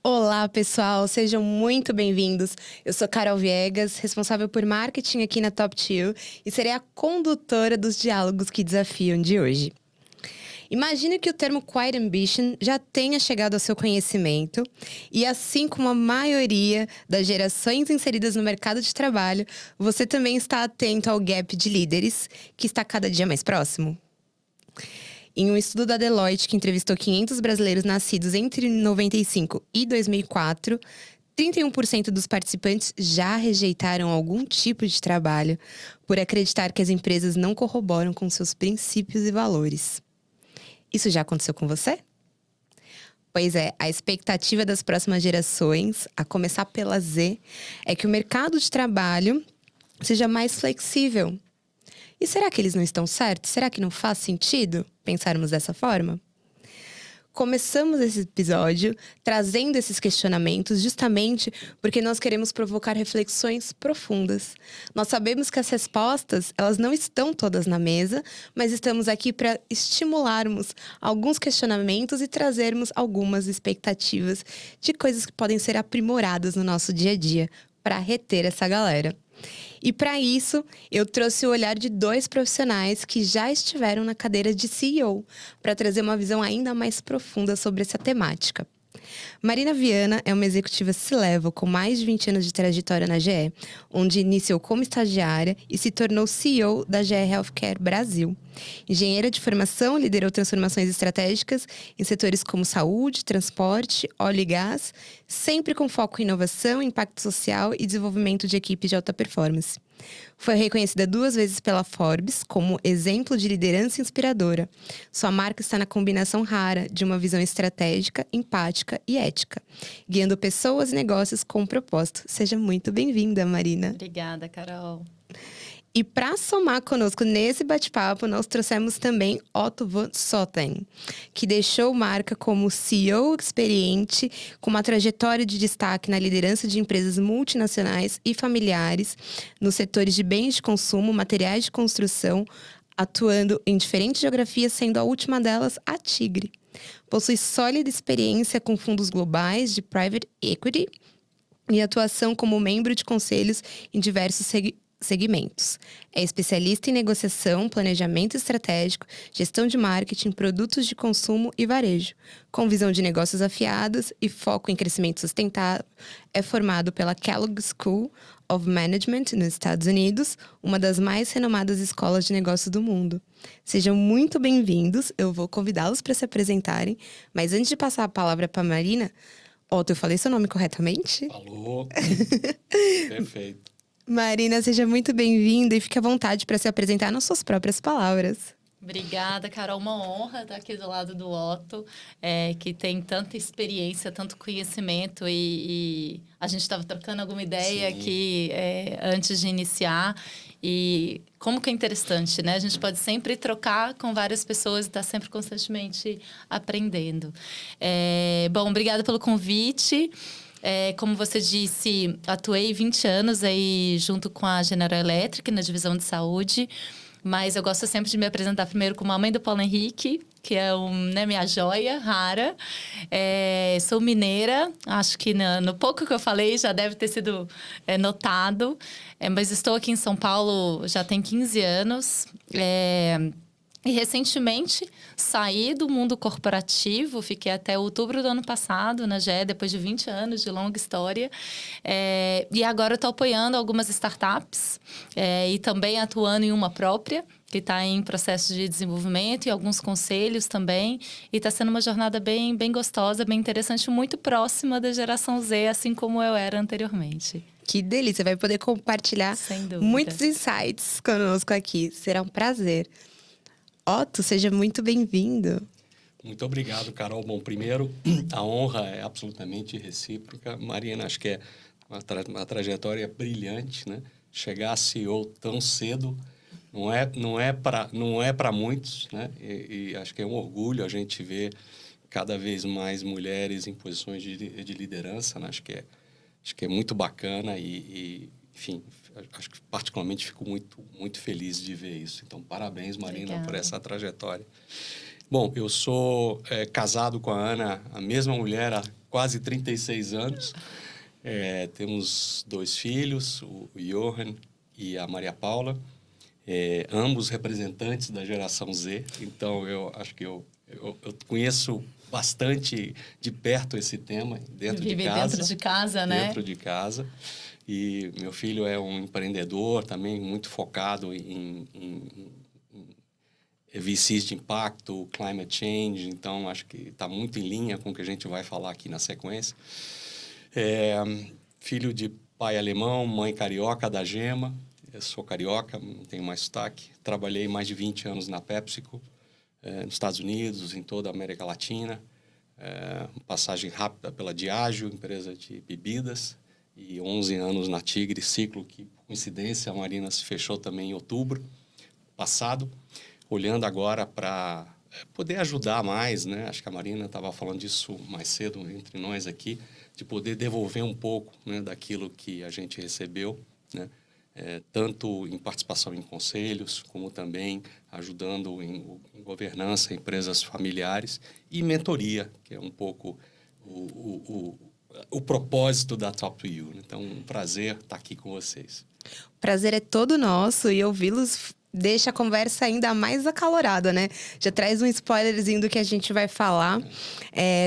Olá, pessoal, sejam muito bem-vindos. Eu sou Carol Viegas, responsável por marketing aqui na Top 2 e serei a condutora dos diálogos que desafiam de hoje. Imagine que o termo Quiet Ambition já tenha chegado ao seu conhecimento e, assim como a maioria das gerações inseridas no mercado de trabalho, você também está atento ao gap de líderes, que está cada dia mais próximo. Em um estudo da Deloitte, que entrevistou 500 brasileiros nascidos entre 95 e 2004, 31% dos participantes já rejeitaram algum tipo de trabalho por acreditar que as empresas não corroboram com seus princípios e valores. Isso já aconteceu com você? Pois é, a expectativa das próximas gerações, a começar pela Z, é que o mercado de trabalho seja mais flexível. E será que eles não estão certos? Será que não faz sentido pensarmos dessa forma? Começamos esse episódio trazendo esses questionamentos justamente porque nós queremos provocar reflexões profundas. Nós sabemos que as respostas, elas não estão todas na mesa, mas estamos aqui para estimularmos alguns questionamentos e trazermos algumas expectativas de coisas que podem ser aprimoradas no nosso dia a dia para reter essa galera. E para isso, eu trouxe o olhar de dois profissionais que já estiveram na cadeira de CEO, para trazer uma visão ainda mais profunda sobre essa temática. Marina Viana é uma executiva C-Level com mais de 20 anos de trajetória na GE, onde iniciou como estagiária e se tornou CEO da GE Healthcare Brasil. Engenheira de formação, liderou transformações estratégicas em setores como saúde, transporte, óleo e gás, sempre com foco em inovação, impacto social e desenvolvimento de equipes de alta performance. Foi reconhecida 2 vezes pela Forbes como exemplo de liderança inspiradora. Sua marca está na combinação rara de uma visão estratégica, empática e ética, guiando pessoas e negócios com um propósito. Seja muito bem-vinda, Marina. Obrigada, Carol. E para somar conosco nesse bate-papo, nós trouxemos também Otto von Sotten, que deixou marca como CEO experiente, com uma trajetória de destaque na liderança de empresas multinacionais e familiares, nos setores de bens de consumo, materiais de construção, atuando em diferentes geografias, sendo a última delas a Tigre. Possui sólida experiência com fundos globais de private equity e atuação como membro de conselhos em diversos segmentos. É especialista em negociação, planejamento estratégico, gestão de marketing, produtos de consumo e varejo. Com visão de negócios afiados e foco em crescimento sustentável, é formado pela Kellogg School of Management nos Estados Unidos, uma das mais renomadas escolas de negócios do mundo. Sejam muito bem-vindos, eu vou convidá-los para se apresentarem, mas antes de passar a palavra para a Marina, Otto, eu falei seu nome corretamente? Falou. Perfeito. Marina, seja muito bem-vinda e fique à vontade para se apresentar nas suas próprias palavras. Obrigada, Carol. Uma honra estar aqui do lado do Otto, que tem tanta experiência, tanto conhecimento e a gente estava trocando alguma ideia aqui antes de iniciar. E como que é interessante, né? A gente pode sempre trocar com várias pessoas e estar sempre constantemente aprendendo. Bom, obrigada pelo convite. Como você disse, atuei 20 anos aí junto com a General Electric na divisão de saúde, mas eu gosto sempre de me apresentar primeiro como a mãe do Paulo Henrique, que é minha joia rara. Sou mineira, acho que no pouco que eu falei já deve ter sido notado, mas estou aqui em São Paulo já tem 15 anos. E recentemente saí do mundo corporativo, fiquei até outubro do ano passado na GE, depois de 20 anos de longa história. E agora eu estou apoiando algumas startups e também atuando em uma própria, que está em processo de desenvolvimento e alguns conselhos também. E está sendo uma jornada bem, bem gostosa, bem interessante, muito próxima da geração Z, assim como eu era anteriormente. Que delícia, vai poder compartilhar muitos insights conosco aqui. Será um prazer. Otto, seja muito bem-vindo. Muito obrigado, Carol. Bom, primeiro, a honra é absolutamente recíproca. Marina, acho que é uma trajetória brilhante, né? Chegar a CEO tão cedo não é para muitos, né? E acho que é um orgulho a gente ver cada vez mais mulheres em posições de liderança, né? Acho que é muito bacana e enfim, acho que particularmente fico muito, muito feliz de ver isso. Então, parabéns, Marina, Obrigada. por essa trajetória. Bom, eu sou casado com a Ana, a mesma mulher, há quase 36 anos. Temos 2 filhos, o Johan e a Maria Paula, ambos representantes da geração Z. Então, eu acho que eu conheço bastante de perto esse tema, dentro de casa. Dentro de casa, né? Dentro de casa. E meu filho é um empreendedor também muito focado em VCs de impacto, climate change. Então, acho que está muito em linha com o que a gente vai falar aqui na sequência. Filho de pai alemão, mãe carioca, da Gema. Eu sou carioca, não tenho mais sotaque. Trabalhei mais de 20 anos na PepsiCo, nos Estados Unidos, em toda a América Latina. Passagem rápida pela Diageo, empresa de bebidas. E 11 anos na Tigre, ciclo que, por coincidência, a Marina se fechou também em outubro passado. Olhando agora para poder ajudar mais, né? Acho que a Marina estava falando disso mais cedo entre nós aqui, de poder devolver um pouco, né, daquilo que a gente recebeu, né? Tanto em participação em conselhos, como também ajudando em governança, empresas familiares e mentoria, que é um pouco o propósito da Top 2U. Então, um prazer estar aqui com vocês. O prazer é todo nosso e ouvi-los deixa a conversa ainda mais acalorada, né? Já traz um spoilerzinho do que a gente vai falar.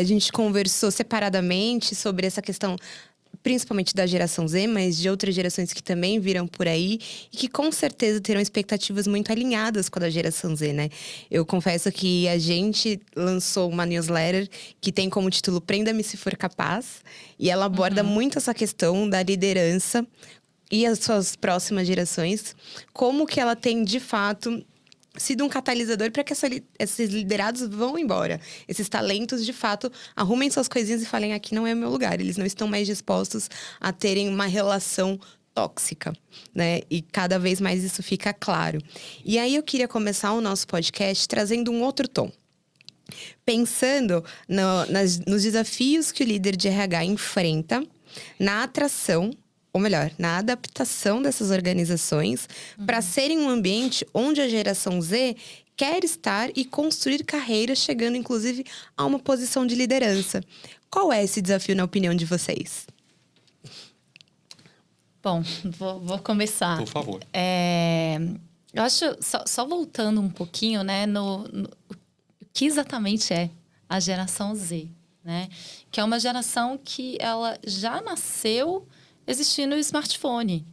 A gente conversou separadamente sobre essa questão, principalmente da geração Z, mas de outras gerações que também viram por aí e que com certeza terão expectativas muito alinhadas com a da geração Z, né? Eu confesso que a gente lançou uma newsletter que tem como título Prenda-me se for capaz, e ela aborda muito essa questão da liderança e as suas próximas gerações, como que ela tem, de fato, sido um catalisador para que esses liderados vão embora. Esses talentos, de fato, arrumem suas coisinhas e falem, aqui não é o meu lugar. Eles não estão mais dispostos a terem uma relação tóxica, né? E cada vez mais isso fica claro. E aí eu queria começar o nosso podcast trazendo um outro tom. Pensando nos desafios que o líder de RH enfrenta na atração, ou melhor, na adaptação dessas organizações para serem um ambiente onde a geração Z quer estar e construir carreiras, chegando inclusive a uma posição de liderança. Qual é esse desafio na opinião de vocês? Bom, vou começar. Por favor. Eu acho, só voltando um pouquinho, né, o que exatamente é a geração Z, né? Que é uma geração que ela já nasceu existindo o smartphone.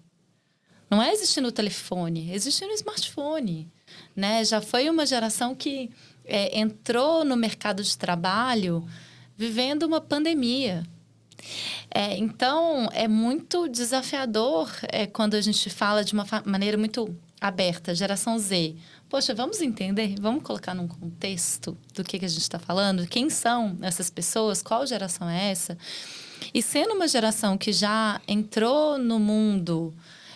Não é existindo o telefone, é existindo o smartphone, né? Já foi uma geração que entrou no mercado de trabalho vivendo uma pandemia. Então, é muito desafiador quando a gente fala de uma maneira muito aberta, geração Z. Poxa, vamos entender, vamos colocar num contexto do que a gente está falando, quem são essas pessoas, qual geração é essa? E sendo uma geração que já entrou no mundo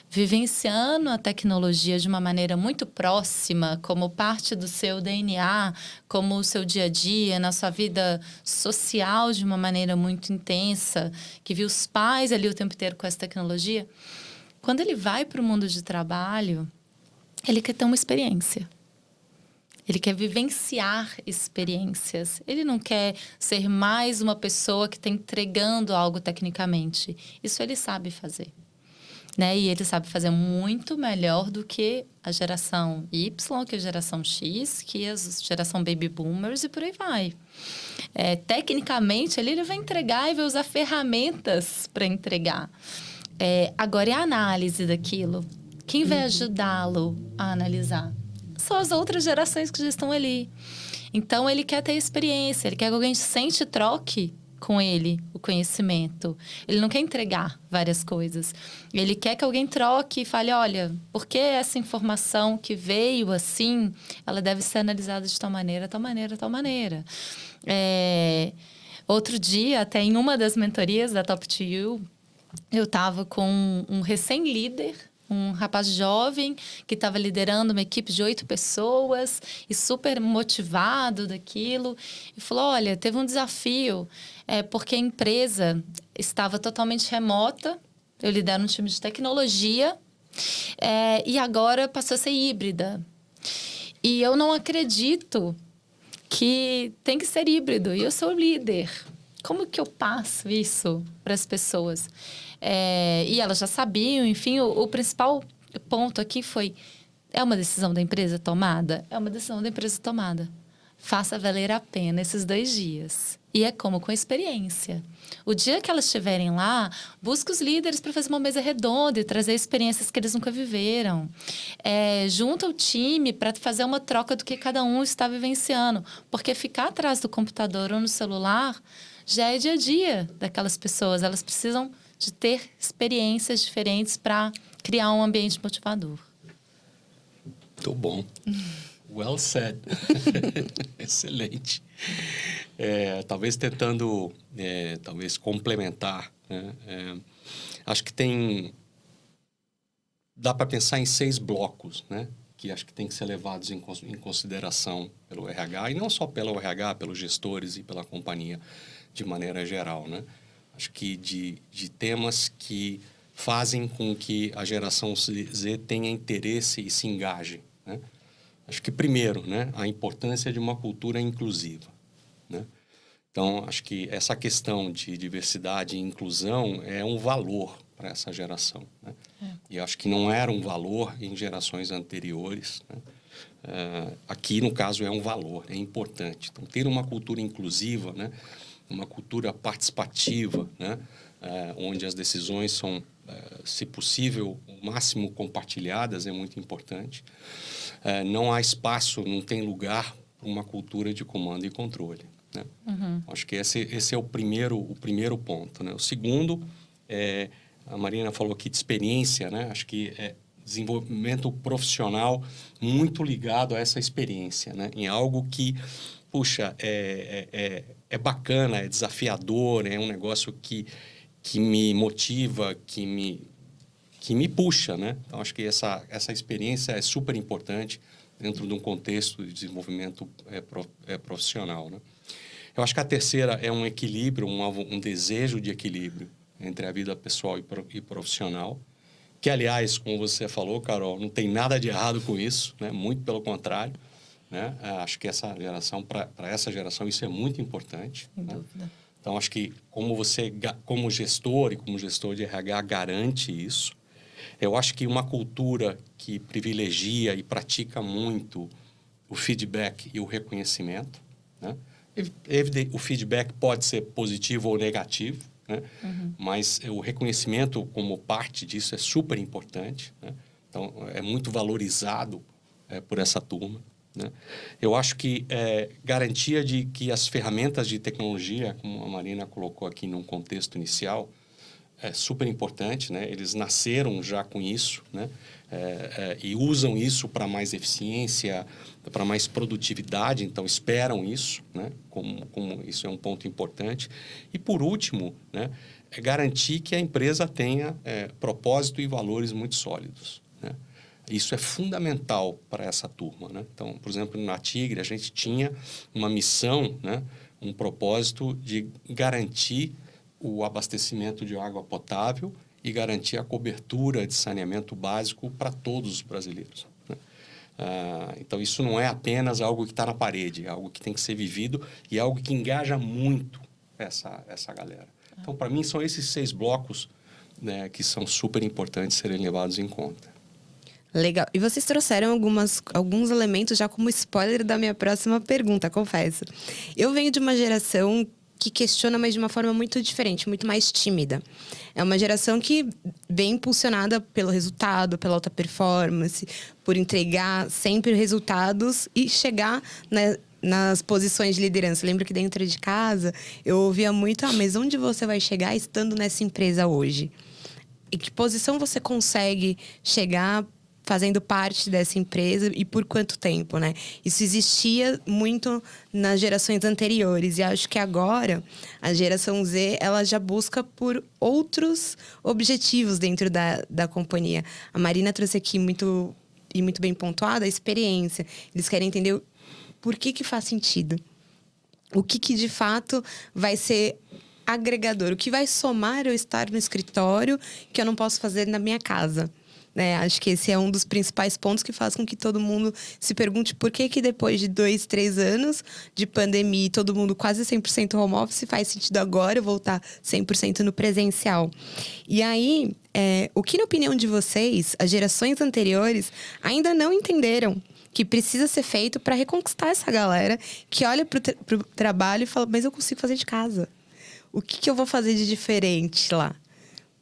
vivenciando a tecnologia de uma maneira muito próxima, como parte do seu DNA, como o seu dia a dia, na sua vida social de uma maneira muito intensa, que viu os pais ali o tempo inteiro com essa tecnologia, quando ele vai para o mundo de trabalho, ele quer ter uma experiência. Ele quer vivenciar experiências. Ele não quer ser mais uma pessoa que está entregando algo tecnicamente. Isso ele sabe fazer, né? E ele sabe fazer muito melhor do que a geração Y, que a geração X, que a geração Baby Boomers e por aí vai. Tecnicamente, ele vai entregar e vai usar ferramentas para entregar. Agora, é a análise daquilo. Quem vai ajudá-lo a analisar? São as outras gerações que já estão ali. Então, ele quer ter experiência, ele quer que alguém sente e troque com ele o conhecimento. Ele não quer entregar várias coisas. Ele quer que alguém troque e fale, olha, por que essa informação que veio assim, ela deve ser analisada de tal maneira, tal maneira, tal maneira. Outro dia, até em uma das mentorias da Top 2U, eu estava com um recém-líder, um rapaz jovem que estava liderando uma equipe de 8 pessoas e super motivado daquilo. E falou, olha, teve um desafio, porque a empresa estava totalmente remota Eu lidero um time de tecnologia e agora passou a ser híbrida. E eu não acredito que tem que ser híbrido. E eu sou líder. Como que eu passo isso para as pessoas? E elas já sabiam, enfim, o principal ponto aqui foi: é uma decisão da empresa tomada? É uma decisão da empresa tomada. Faça valer a pena esses 2 dias. E é como com a experiência. O dia que elas estiverem lá, busque os líderes para fazer uma mesa redonda e trazer experiências que eles nunca viveram. Junta o time para fazer uma troca do que cada um está vivenciando. Porque ficar atrás do computador ou no celular já é dia a dia daquelas pessoas. Elas precisam de ter experiências diferentes para criar um ambiente motivador. Muito bom. Well said. Excelente. Talvez tentando, talvez complementar, né? Acho que dá para pensar em 6 blocos, né? Que acho que tem que ser levados em consideração pelo RH, e não só pelo RH, pelos gestores e pela companhia de maneira geral, né? Acho que de temas que fazem com que a geração Z tenha interesse e se engaje, né? Acho que, primeiro, né, a importância de uma cultura inclusiva, né? Então, acho que essa questão de diversidade e inclusão é um valor para essa geração, né? E acho que não era um valor em gerações anteriores, né? Aqui, no caso, é um valor, é importante. Então, ter uma cultura inclusiva, né, uma cultura participativa, né, onde as decisões são, se possível, o máximo compartilhadas, é muito importante. Não há espaço, não tem lugar para uma cultura de comando e controle, né? Acho que esse é o primeiro ponto, né? O segundo, a Marina falou aqui de experiência, né? Acho que é desenvolvimento profissional muito ligado a essa experiência, né? Em algo que, puxa, é bacana, é desafiador, é um negócio que me motiva, que me puxa, né? Então, acho que essa experiência é super importante dentro de um contexto de desenvolvimento profissional, né? Eu acho que a terceira é um equilíbrio, um desejo de equilíbrio entre a vida pessoal e profissional, que, aliás, como você falou, Carol, não tem nada de errado com isso, né? Muito pelo contrário, né? Acho que essa geração, para essa geração, isso é muito importante. Sem né? dúvida. Então, acho que como você, como gestor e como gestor de RH, garante isso. Eu acho que uma cultura que privilegia e pratica muito o feedback e o reconhecimento, né? O feedback pode ser positivo ou negativo, né? Mas o reconhecimento como parte disso é super importante, né? Então, é muito valorizado por essa turma, né? Eu acho que garantia de que as ferramentas de tecnologia, como a Marina colocou aqui num contexto inicial, é super importante, né? Eles nasceram já com isso, né? E usam isso para mais eficiência, para mais produtividade, então esperam isso, né? Como isso é um ponto importante. E, por último, né, é garantir que a empresa tenha propósito e valores muito sólidos, né? Isso é fundamental para essa turma, né? Então, por exemplo, na Tigre, a gente tinha uma missão, né, um propósito de garantir o abastecimento de água potável e garantir a cobertura de saneamento básico para todos os brasileiros, né? Então, isso não é apenas algo que está na parede, é algo que tem que ser vivido e é algo que engaja muito essa galera. Então, para mim, são esses 6 blocos, né, que são super importantes serem levados em conta. Legal. E vocês trouxeram alguns elementos já como spoiler da minha próxima pergunta, confesso. Eu venho de uma geração que questiona, mas de uma forma muito diferente, muito mais tímida. É uma geração que vem impulsionada pelo resultado, pela alta performance, por entregar sempre resultados e chegar nas posições de liderança. Lembro que dentro de casa eu ouvia muito: mas onde você vai chegar estando nessa empresa hoje? E que posição você consegue chegar fazendo parte dessa empresa e por quanto tempo, né? Isso existia muito nas gerações anteriores e acho que agora a geração Z, ela já busca por outros objetivos dentro da companhia. A Marina trouxe aqui muito bem pontuada a experiência. Eles querem entender por que faz sentido. O que de fato vai ser agregador? O que vai somar eu estar no escritório que eu não posso fazer na minha casa? Né? Acho que esse é um dos principais pontos que faz com que todo mundo se pergunte por que depois de 2, 3 anos de pandemia e todo mundo quase 100% home office, faz sentido agora eu voltar 100% no presencial. E aí, o que na opinião de vocês, as gerações anteriores ainda não entenderam que precisa ser feito para reconquistar essa galera que olha pro trabalho e fala, mas eu consigo fazer de casa. O que eu vou fazer de diferente lá?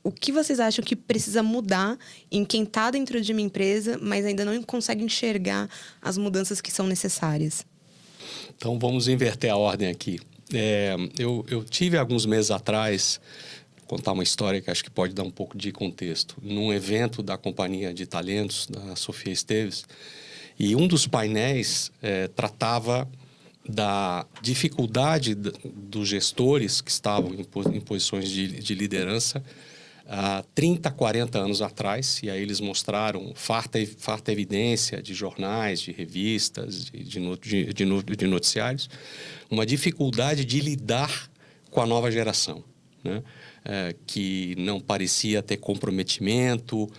O que vocês acham que precisa mudar em quem está dentro de uma empresa, mas ainda não consegue enxergar as mudanças que são necessárias? Então, vamos inverter a ordem aqui. Eu tive alguns meses atrás, vou contar uma história que acho que pode dar um pouco de contexto, num evento da Companhia de Talentos, da Sofia Esteves, e um dos painéis tratava da dificuldade dos gestores que estavam em posições de liderança há 30, 40 anos atrás, e aí eles mostraram farta evidência de jornais, de revistas, de noticiários, uma dificuldade de lidar com a nova geração, né? Que não parecia ter comprometimento,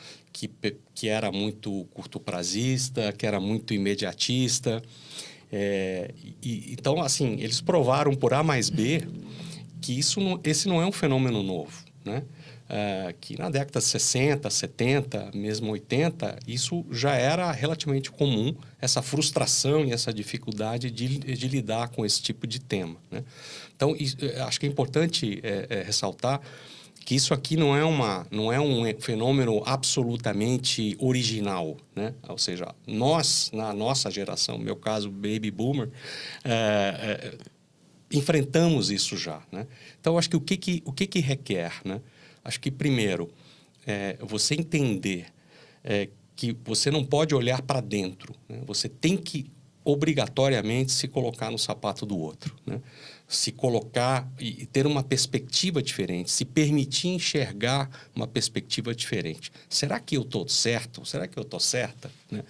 que era muito curto-prazista, que era muito imediatista. Então, assim, eles provaram por A mais B que esse não é um fenômeno novo, né? Que na década de 60, 70, mesmo 80, isso já era relativamente comum, essa frustração e essa dificuldade de lidar com esse tipo de tema, né? Então, acho que é importante ressaltar que isso aqui não é um fenômeno absolutamente original, né? Ou seja, nós, na nossa geração, no meu caso, Baby Boomer, enfrentamos isso já, né? Então, acho que o que requer, né? Acho que, primeiro, você entender que você não pode olhar para dentro, né? Você tem que, obrigatoriamente, se colocar no sapato do outro, né? Se colocar e ter uma perspectiva diferente, se permitir enxergar uma perspectiva diferente. Será que eu estou certo? Será que eu estou certa? Né?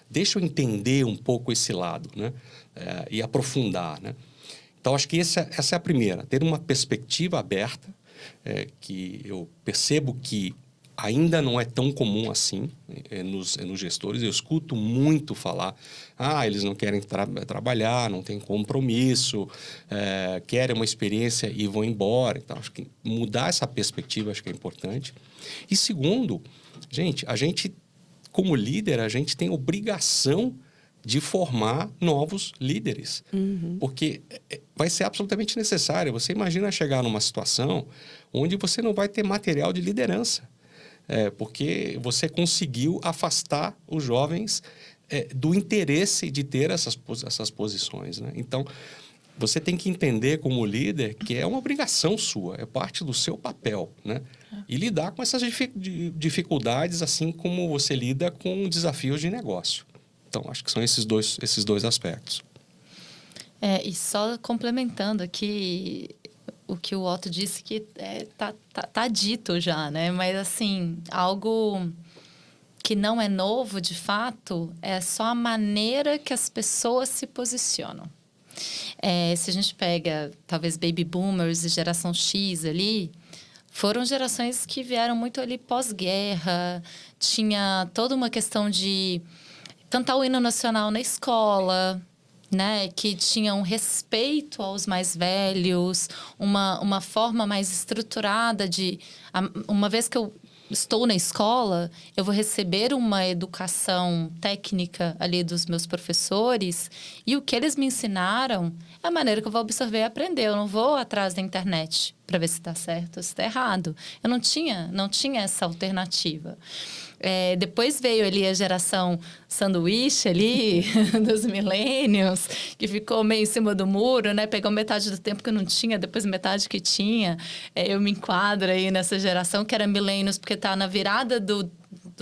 Deixa eu entender um pouco esse lado, né? E aprofundar, né? Então, acho que essa é a primeira, ter uma perspectiva aberta, que eu percebo que ainda não é tão comum assim nos gestores. Eu escuto muito falar, eles não querem trabalhar, não tem compromisso, querem uma experiência e vão embora. Então, acho que mudar essa perspectiva acho que é importante. E segundo, a gente, como líder, a gente tem obrigação de formar novos líderes. Uhum. Porque vai ser absolutamente necessário. Você imagina chegar numa situação onde você não vai ter material de liderança. Porque você conseguiu afastar os jovens do interesse de ter essas posições, né? Então, você tem que entender como líder que é uma obrigação sua, é parte do seu papel, né? E lidar com essas dificuldades, assim como você lida com desafios de negócio. Então, acho que são esses dois aspectos. E só complementando aqui o que o Otto disse, que tá dito já, né? Mas, assim, algo que não é novo, de fato, é só a maneira que as pessoas se posicionam. Se a gente pega, talvez, Baby Boomers e Geração X ali, foram gerações que vieram muito ali pós-guerra, tinha toda uma questão de cantar o hino nacional na escola, né? Que tinha um respeito aos mais velhos, uma forma mais estruturada de... Uma vez que eu estou na escola, eu vou receber uma educação técnica ali dos meus professores e o que eles me ensinaram é a maneira que eu vou absorver e aprender. Eu não vou atrás da internet para ver se está certo ou se está errado. Eu não tinha essa alternativa. Depois veio ali a geração sanduíche ali, dos millennials, que ficou meio em cima do muro, né? Pegou metade do tempo que não tinha, depois metade que tinha. Eu me enquadro aí nessa geração que era millennials, porque está na virada do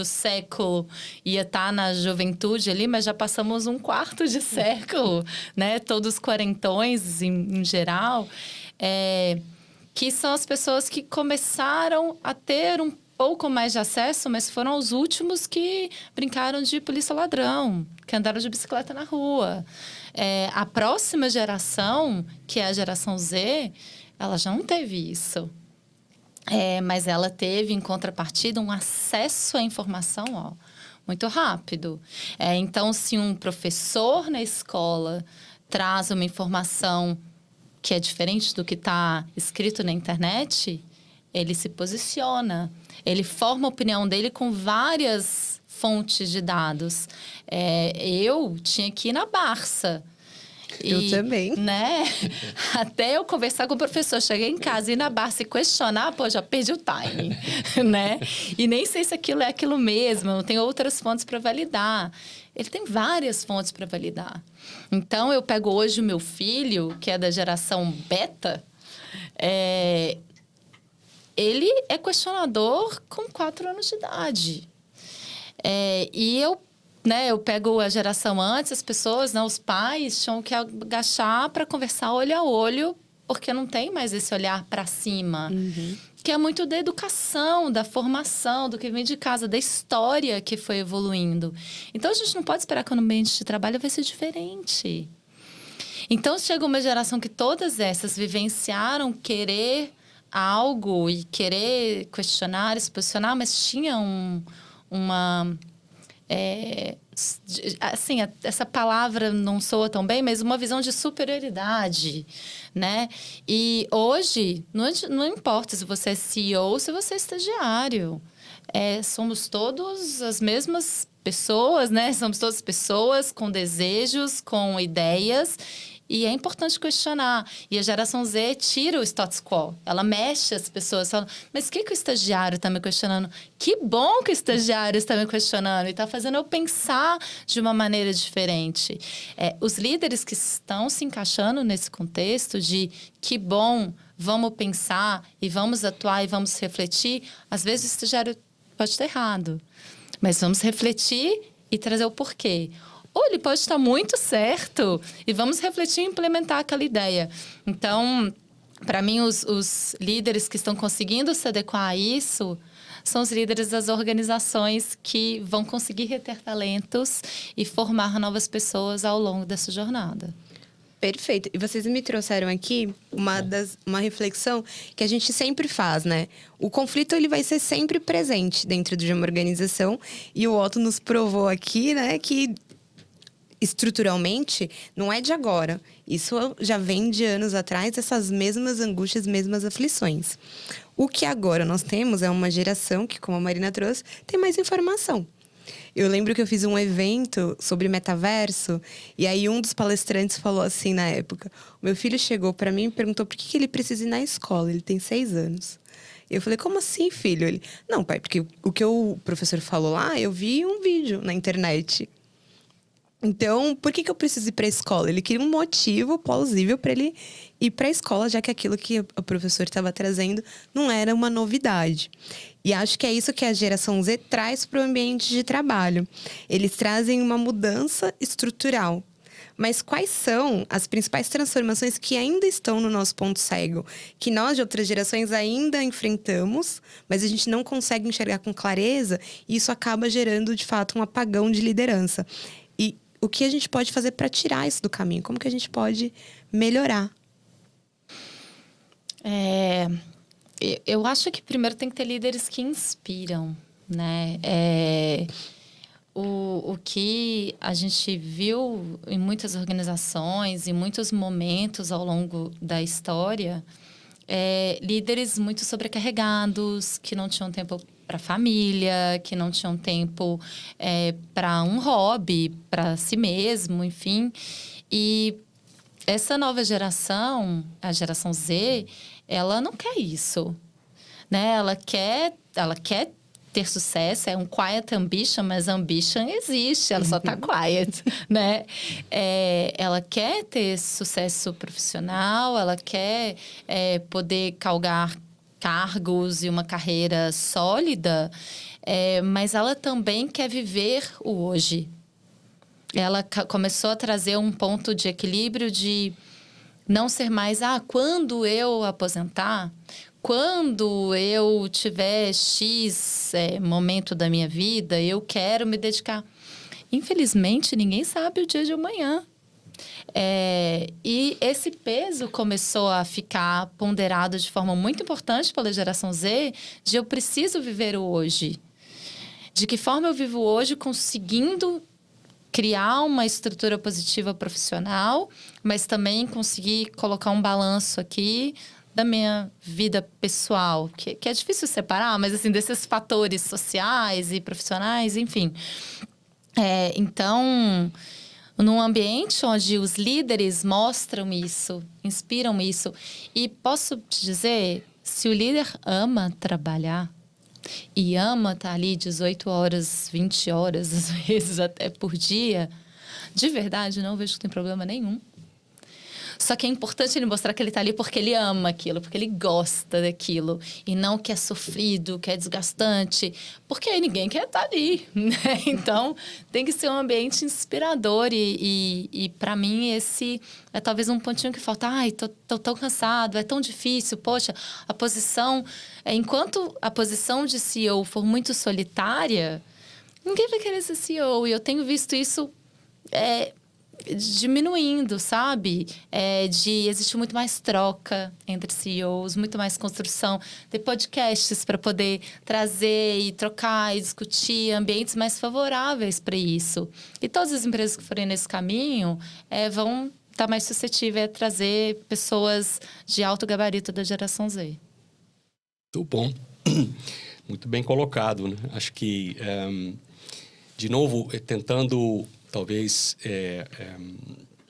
século, ia estar na juventude ali, mas já passamos um quarto de século, né? Todos quarentões em geral. Que são as pessoas que começaram a ter um pouco mais de acesso, mas foram os últimos que brincaram de polícia-ladrão, que andaram de bicicleta na rua. A próxima geração, que é a geração Z, ela já não teve isso. Mas ela teve, em contrapartida, um acesso à informação, ó, muito rápido. Então, se um professor na escola traz uma informação que é diferente do que está escrito na internet, ele se posiciona. Ele forma a opinião dele com várias fontes de dados. Eu tinha que ir na Barça. Eu também. Né? Até eu conversar com o professor, cheguei em casa, ir na Barça e questionar, pô, já perdi o timing, né? E nem sei se aquilo é aquilo mesmo, eu tenho outras fontes para validar. Ele tem várias fontes para validar. Então, eu pego hoje o meu filho, que é da geração beta, ele é questionador com 4 anos de idade. E eu pego a geração antes, as pessoas, né, os pais tinham que agachar para conversar olho a olho, porque não tem mais esse olhar para cima. Uhum. Que é muito da educação, da formação, do que vem de casa, da história que foi evoluindo. Então, a gente não pode esperar que no ambiente de trabalho vai ser diferente. Então, chega uma geração que todas essas vivenciaram querer algo e querer questionar, se posicionar, mas tinha uma... assim, essa palavra não soa tão bem, mas uma visão de superioridade, né? E hoje, não importa se você é CEO ou se você é estagiário. Somos todos as mesmas pessoas, né? Somos todas pessoas com desejos, com ideias. E é importante questionar. E a geração Z tira o status quo. Ela mexe as pessoas. Fala, mas o que o estagiário está me questionando? Que bom que o estagiário está me questionando. E está fazendo eu pensar de uma maneira diferente. Os líderes que estão se encaixando nesse contexto de que bom, vamos pensar e vamos atuar e vamos refletir. Às vezes o estagiário pode estar errado. Mas vamos refletir e trazer o porquê. Ou ele pode estar muito certo e vamos refletir e implementar aquela ideia. Então, para mim, os líderes que estão conseguindo se adequar a isso são os líderes das organizações que vão conseguir reter talentos e formar novas pessoas ao longo dessa jornada. Perfeito. E vocês me trouxeram aqui uma reflexão que a gente sempre faz, né? O conflito, ele vai ser sempre presente dentro de uma organização. E o Otto nos provou aqui, né, que estruturalmente não é de agora. Isso já vem de anos atrás, essas mesmas angústias, mesmas aflições. O que agora nós temos é uma geração que, como a Marina trouxe, tem mais informação. Eu lembro que eu fiz um evento sobre metaverso e aí um dos palestrantes falou assim na época: o meu filho chegou para mim e perguntou por que ele precisa ir na escola, ele tem 6 anos. Eu falei, como assim, filho? Ele, não, pai, porque o que o professor falou lá, eu vi um vídeo na internet. Então, por que eu preciso ir para a escola? Ele queria um motivo plausível para ele ir para a escola, já que aquilo que o professor estava trazendo não era uma novidade. E acho que é isso que a geração Z traz para o ambiente de trabalho. Eles trazem uma mudança estrutural. Mas quais são as principais transformações que ainda estão no nosso ponto cego? Que nós, de outras gerações, ainda enfrentamos, mas a gente não consegue enxergar com clareza e isso acaba gerando, de fato, um apagão de liderança. E o que a gente pode fazer para tirar isso do caminho? Como que a gente pode melhorar? Eu acho que primeiro tem que ter líderes que inspiram, né? O que a gente viu em muitas organizações, em muitos momentos ao longo da história, líderes muito sobrecarregados, que não tinham tempo para a família, que não tinham tempo para um hobby, para si mesmo, enfim. E essa nova geração, a geração Z, ela não quer isso, né? Ela quer ter sucesso, é um quiet ambition, mas ambition existe, ela só tá quiet, né? Ela quer ter sucesso profissional, ela quer poder galgar cargos e uma carreira sólida, mas ela também quer viver o hoje. Ela começou a trazer um ponto de equilíbrio de não ser mais, quando eu aposentar, quando eu tiver X momento da minha vida, eu quero me dedicar. Infelizmente, ninguém sabe o dia de amanhã. E esse peso começou a ficar ponderado de forma muito importante pela geração Z, de eu preciso viver o hoje. De que forma eu vivo hoje conseguindo criar uma estrutura positiva profissional, mas também conseguir colocar um balanço aqui da minha vida pessoal, que é difícil separar, mas assim, desses fatores sociais e profissionais, enfim. Então, num ambiente onde os líderes mostram isso, inspiram isso, e posso te dizer, se o líder ama trabalhar e ama estar ali 18 horas, 20 horas, às vezes até por dia, de verdade, não vejo que tem problema nenhum. Só que é importante ele mostrar que ele está ali porque ele ama aquilo, porque ele gosta daquilo. E não que é sofrido, que é desgastante. Porque aí ninguém quer estar ali, né? Então, tem que ser um ambiente inspirador. E para mim, esse é talvez um pontinho que falta. Ai, tô tão cansado, é tão difícil. Poxa, a posição... enquanto a posição de CEO for muito solitária, ninguém vai querer ser CEO. E eu tenho visto isso... diminuindo, sabe? De existir muito mais troca entre CEOs, muito mais construção, ter podcasts para poder trazer e trocar e discutir ambientes mais favoráveis para isso. E todas as empresas que forem nesse caminho vão estar mais suscetíveis a trazer pessoas de alto gabarito da geração Z. Muito bom. Muito bem colocado, né? Acho que, de novo, tentando... talvez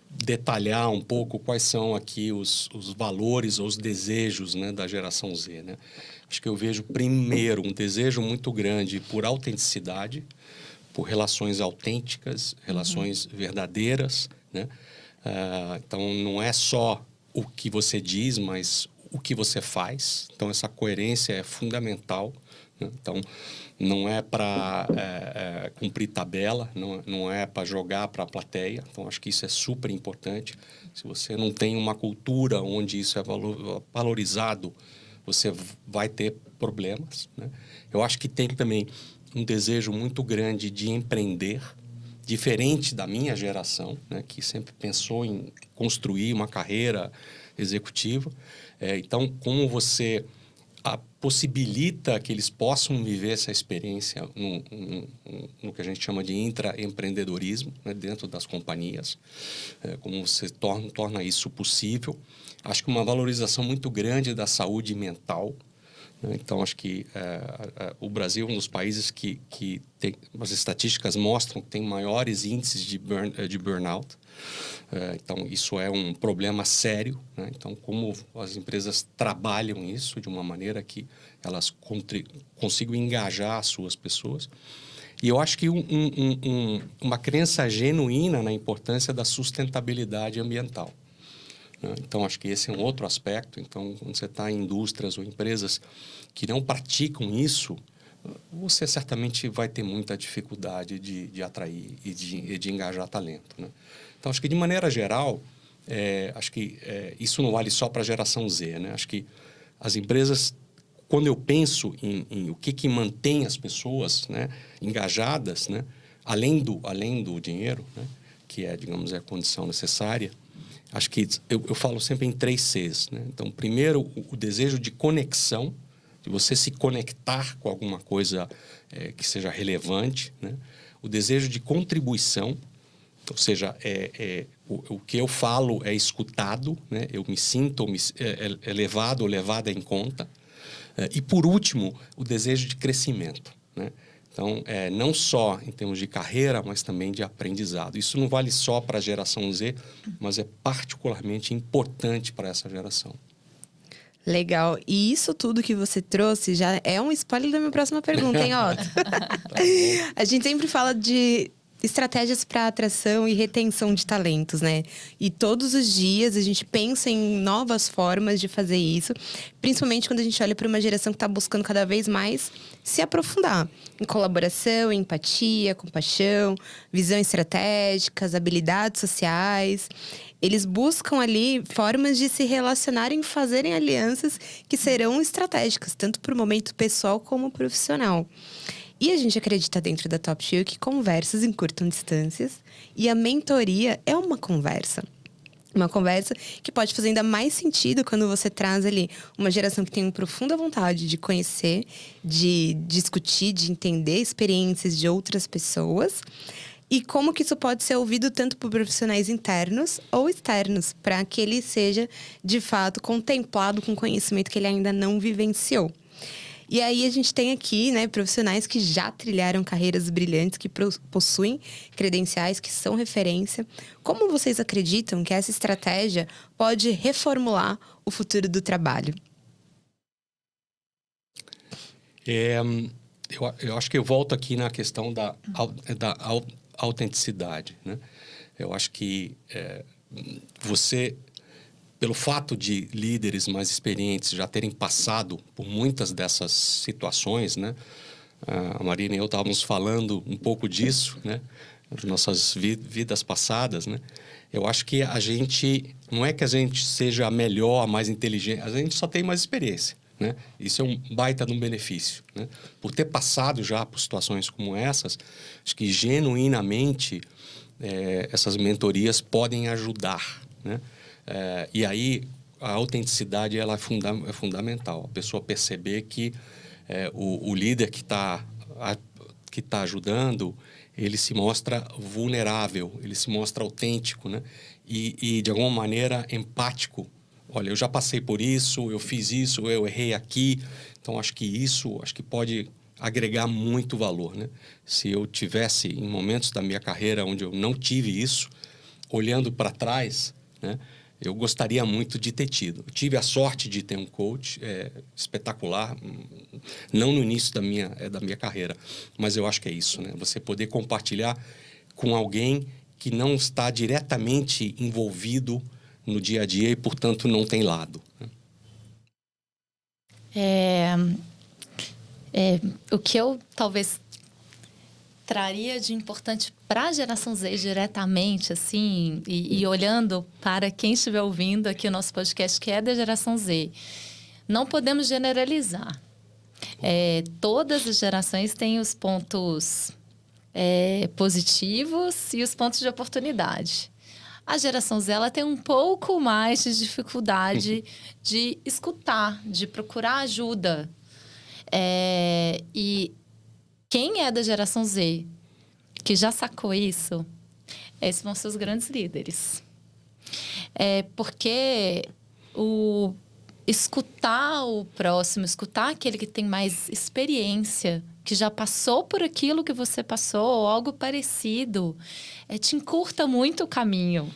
detalhar um pouco quais são aqui os valores ou os desejos, né, da geração Z, né? Acho que eu vejo, primeiro, um desejo muito grande por autenticidade, por relações autênticas, relações verdadeiras, né? Então, não é só o que você diz, mas o que você faz. Então, essa coerência é fundamental, né? Então, não é para cumprir tabela, não é para jogar para a plateia. Então, acho que isso é super importante. Se você não tem uma cultura onde isso é valorizado, você vai ter problemas, né? Eu acho que tem também um desejo muito grande de empreender, diferente da minha geração, né, que sempre pensou em construir uma carreira executiva. Então, como você... possibilita que eles possam viver essa experiência no que a gente chama de intraempreendedorismo, né, dentro das companhias, como você torna isso possível. Acho que uma valorização muito grande da saúde mental, né? Então, acho que o Brasil é um dos países que tem, as estatísticas mostram que tem maiores índices de burnout. Então, isso é um problema sério, né? Então, como as empresas trabalham isso de uma maneira que elas consigam engajar as suas pessoas. E eu acho que uma crença genuína na importância da sustentabilidade ambiental, né? Então, acho que esse é um outro aspecto. Então, quando você está em indústrias ou empresas que não praticam isso, você certamente vai ter muita dificuldade de atrair e de engajar talento, né? Então, acho que, de maneira geral, acho que isso não vale só para a geração Z, né? Acho que as empresas, quando eu penso em o que mantém as pessoas, né, engajadas, né, além do dinheiro, né, que é, digamos, a condição necessária, acho que eu falo sempre em 3 Cs, né? Então, primeiro, o desejo de conexão, de você se conectar com alguma coisa que seja relevante, né? O desejo de contribuição, ou seja, o que eu falo é escutado, né? Eu me sinto levado ou levada em conta. E, por último, o desejo de crescimento, né? Então, não só em termos de carreira, mas também de aprendizado. Isso não vale só para a geração Z, mas é particularmente importante para essa geração. Legal. E isso tudo que você trouxe já é um spoiler da minha próxima pergunta, hein, Otto? A gente sempre fala de estratégias para atração e retenção de talentos, né? E todos os dias a gente pensa em novas formas de fazer isso, principalmente quando a gente olha para uma geração que está buscando cada vez mais se aprofundar em colaboração, empatia, compaixão, visão estratégica, habilidades sociais. Eles buscam ali formas de se relacionarem e fazerem alianças que serão estratégicas, tanto para o momento pessoal como profissional. E a gente acredita dentro da Top Show que conversas encurtam distâncias e a mentoria é uma conversa. Uma conversa que pode fazer ainda mais sentido quando você traz ali uma geração que tem uma profunda vontade de conhecer, de discutir, de entender experiências de outras pessoas. E como que isso pode ser ouvido tanto por profissionais internos ou externos, para que ele seja, de fato, contemplado com conhecimento que ele ainda não vivenciou. E aí a gente tem aqui, né, profissionais que já trilharam carreiras brilhantes, que possuem credenciais, que são referência. Como vocês acreditam que essa estratégia pode reformular o futuro do trabalho? Eu acho que eu volto aqui na questão da autenticidade, né? Eu acho que você, pelo fato de líderes mais experientes já terem passado por muitas dessas situações, né? A Marina e eu estávamos falando um pouco disso, né? As nossas vidas passadas, né? Eu acho que a gente... Não é que a gente seja a melhor, a mais inteligente. A gente só tem mais experiência, né? Isso é um baita de um benefício, né? Por ter passado já por situações como essas, acho que genuinamente essas mentorias podem ajudar, né? E aí a autenticidade ela é fundamental. A pessoa perceber que o líder que está ajudando, ele se mostra vulnerável, ele se mostra autêntico, né? E de alguma maneira empático. Olha, eu já passei por isso, eu fiz isso, eu errei aqui. Então, acho que pode agregar muito valor, né? Se eu tivesse em momentos da minha carreira onde eu não tive isso, olhando para trás, né? Eu gostaria muito de ter tido. Eu tive a sorte de ter um coach espetacular, não no início da minha carreira, mas eu acho que é isso, né? Você poder compartilhar com alguém que não está diretamente envolvido no dia a dia e, portanto, não tem lado, né? O que eu talvez traria de importante para a geração Z diretamente, assim, e olhando para quem estiver ouvindo aqui o nosso podcast, que é da geração Z, não podemos generalizar. Todas as gerações têm os pontos positivos e os pontos de oportunidade. A geração Z ela tem um pouco mais de dificuldade de escutar, de procurar ajuda. E quem é da geração Z, que já sacou isso, esses vão ser os grandes líderes. Porque escutar o próximo, escutar aquele que tem mais experiência, que já passou por aquilo que você passou, ou algo parecido, te encurta muito o caminho.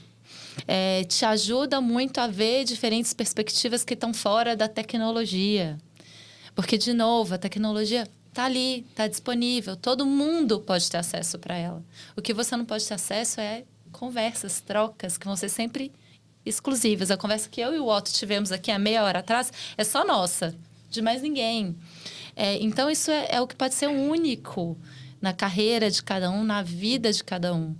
Te ajuda muito a ver diferentes perspectivas que estão fora da tecnologia. Porque, de novo, a tecnologia está ali, está disponível. Todo mundo pode ter acesso para ela. O que você não pode ter acesso é conversas, trocas, que vão ser sempre exclusivas. A conversa que eu e o Otto tivemos aqui há meia hora atrás é só nossa, de mais ninguém. Então, isso é o que pode ser único na carreira de cada um, na vida de cada um.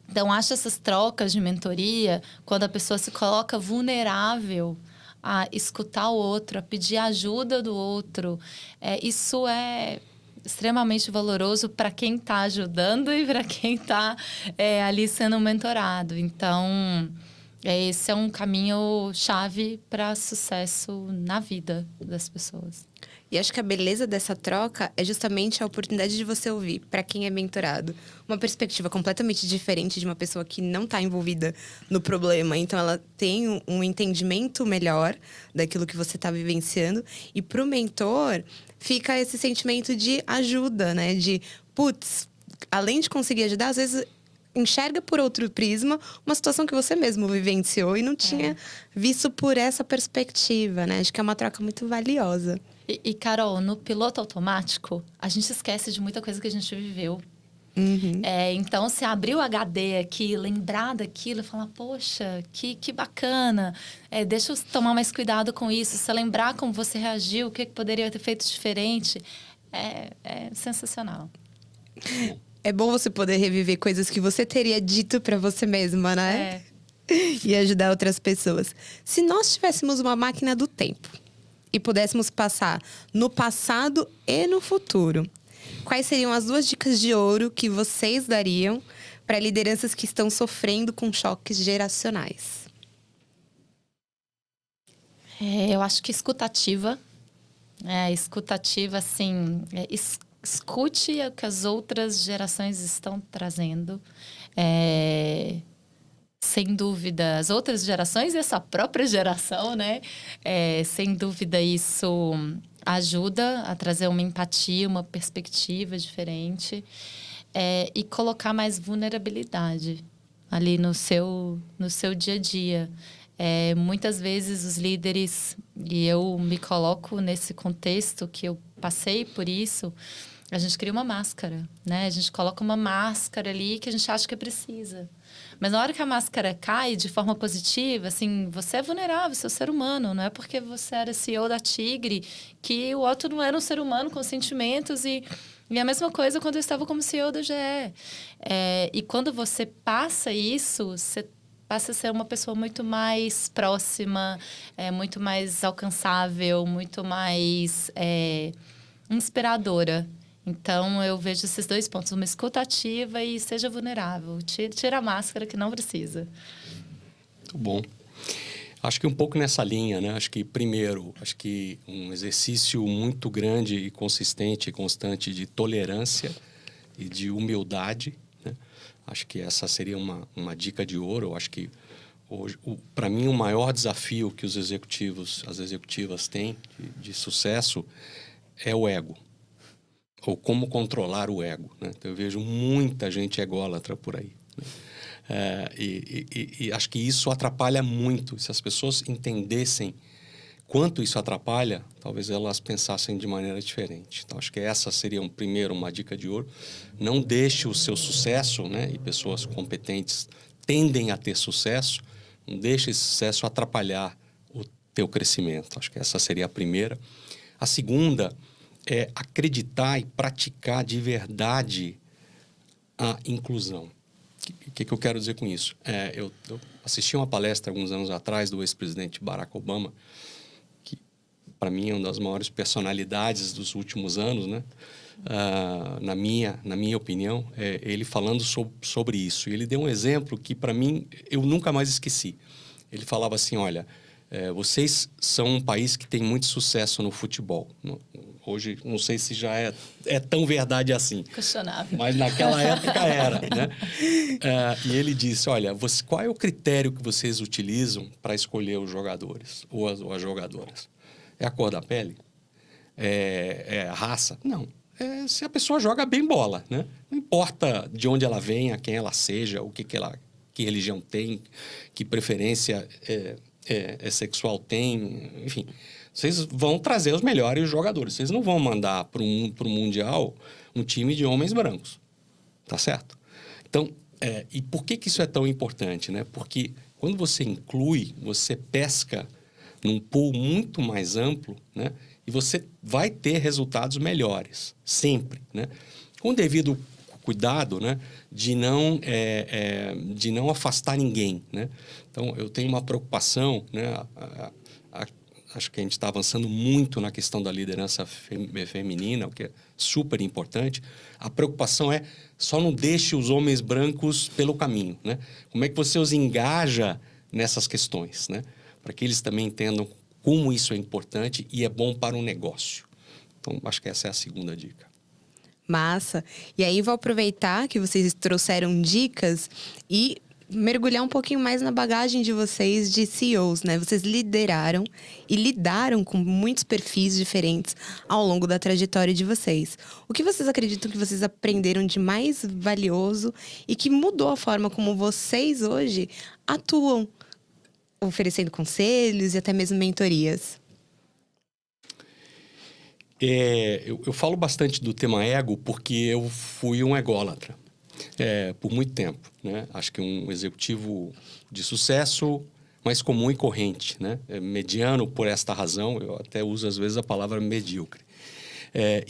Então, acho essas trocas de mentoria, quando a pessoa se coloca vulnerável a escutar o outro, a pedir ajuda do outro. Isso é extremamente valoroso para quem está ajudando e para quem está ali sendo mentorado. Então, esse é um caminho chave para sucesso na vida das pessoas. E acho que a beleza dessa troca é justamente a oportunidade de você ouvir, para quem é mentorado, uma perspectiva completamente diferente de uma pessoa que não está envolvida no problema. Então, ela tem um entendimento melhor daquilo que você está vivenciando. E para o mentor, fica esse sentimento de ajuda, né? De, putz, além de conseguir ajudar, às vezes enxerga por outro prisma uma situação que você mesmo vivenciou e não tinha visto por essa perspectiva, né? Acho que é uma troca muito valiosa. E, Carol, no piloto automático, a gente esquece de muita coisa que a gente viveu. Uhum. Então, se abrir o HD aqui, lembrar daquilo, falar, poxa, que bacana. Deixa eu tomar mais cuidado com isso. Se lembrar como você reagiu, o que poderia ter feito diferente, é sensacional. É bom você poder reviver coisas que você teria dito para você mesma, né? E ajudar outras pessoas. Se nós tivéssemos uma máquina do tempo e pudéssemos passar no passado e no futuro, quais seriam as 2 dicas de ouro que vocês dariam para lideranças que estão sofrendo com choques geracionais? Eu acho que escutativa. Escutativa, assim, escute o que as outras gerações estão trazendo. Sem dúvida, as outras gerações e essa própria geração, né? Sem dúvida, isso ajuda a trazer uma empatia, uma perspectiva diferente. E colocar mais vulnerabilidade ali no seu dia a dia. Muitas vezes os líderes, e eu me coloco nesse contexto que eu passei por isso, a gente cria uma máscara, né? A gente coloca uma máscara ali que a gente acha que precisa. Mas na hora que a máscara cai de forma positiva, assim, você é vulnerável, você é um ser humano. Não é porque você era CEO da Tigre que o outro não era um ser humano com sentimentos. E a mesma coisa quando eu estava como CEO da GE. E quando você passa isso, você passa a ser uma pessoa muito mais próxima, muito mais alcançável, muito mais inspiradora. Então, eu vejo esses 2 pontos. Uma escuta ativa e seja vulnerável. Tira a máscara que não precisa. Muito bom. Acho que um pouco nessa linha, né? Acho que, primeiro, um exercício muito grande e consistente e constante de tolerância e de humildade, né? Acho que essa seria uma dica de ouro. Eu acho que, para mim, o maior desafio que os executivos, as executivas têm de sucesso é o ego. Ou como controlar o ego, né? Então, eu vejo muita gente ególatra por aí, né? E acho que isso atrapalha muito. Se as pessoas entendessem quanto isso atrapalha, talvez elas pensassem de maneira diferente. Então, acho que essa seria, primeiro, uma dica de ouro. Não deixe o seu sucesso, né? E pessoas competentes tendem a ter sucesso. Não deixe esse sucesso atrapalhar o teu crescimento. Acho que essa seria a primeira. A segunda é acreditar e praticar de verdade a inclusão. O que eu quero dizer com isso? Eu assisti uma palestra alguns anos atrás do ex-presidente Barack Obama, que para mim é uma das maiores personalidades dos últimos anos, né? Na minha opinião, ele falando sobre isso. E ele deu um exemplo que, para mim, eu nunca mais esqueci. Ele falava assim, olha, vocês são um país que tem muito sucesso no futebol. Hoje, não sei se já é tão verdade assim. Questionável. Mas naquela época era, né? E ele disse, olha, qual é o critério que vocês utilizam para escolher os jogadores ou as jogadoras? É a cor da pele? É a raça? Não. Se a pessoa joga bem bola, né? Não importa de onde ela venha, quem ela seja, que religião tem, que preferência sexual tem, enfim. Vocês vão trazer os melhores jogadores. Vocês não vão mandar para o Mundial um time de homens brancos. Tá certo? Então, e por que isso é tão importante, né? Porque quando você inclui, você pesca num pool muito mais amplo, né? E você vai ter resultados melhores, sempre, né? Com o devido cuidado, né? De não afastar ninguém, né? Então, eu tenho uma preocupação, né? Acho que a gente está avançando muito na questão da liderança feminina, o que é super importante. A preocupação é só não deixe os homens brancos pelo caminho, né? Como é que você os engaja nessas questões, né? Para que eles também entendam como isso é importante e é bom para o negócio. Então, acho que essa é a segunda dica. Massa. E aí, vou aproveitar que vocês trouxeram dicas e mergulhar um pouquinho mais na bagagem de vocês de CEOs, né? Vocês lideraram e lidaram com muitos perfis diferentes ao longo da trajetória de vocês. O que vocês acreditam que vocês aprenderam de mais valioso e que mudou a forma como vocês hoje atuam, oferecendo conselhos e até mesmo mentorias? Eu falo bastante do tema ego porque eu fui um ególatra. Por muito tempo, né? Acho que um executivo de sucesso, mais comum e corrente, né? Mediano por esta razão, eu até uso às vezes a palavra medíocre.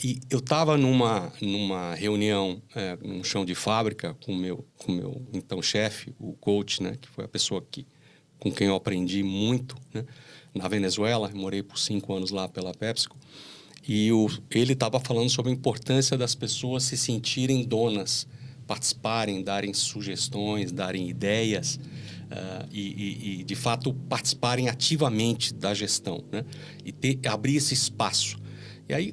E eu estava numa reunião, num chão de fábrica, com o meu então chefe, o coach, né? Que foi a pessoa que com quem eu aprendi muito, né? Na Venezuela, eu morei por 5 anos lá pela PepsiCo, e ele estava falando sobre a importância das pessoas se sentirem donas, participarem, darem sugestões, darem ideias, e de fato, participarem ativamente da gestão, né? E abrir esse espaço. E aí,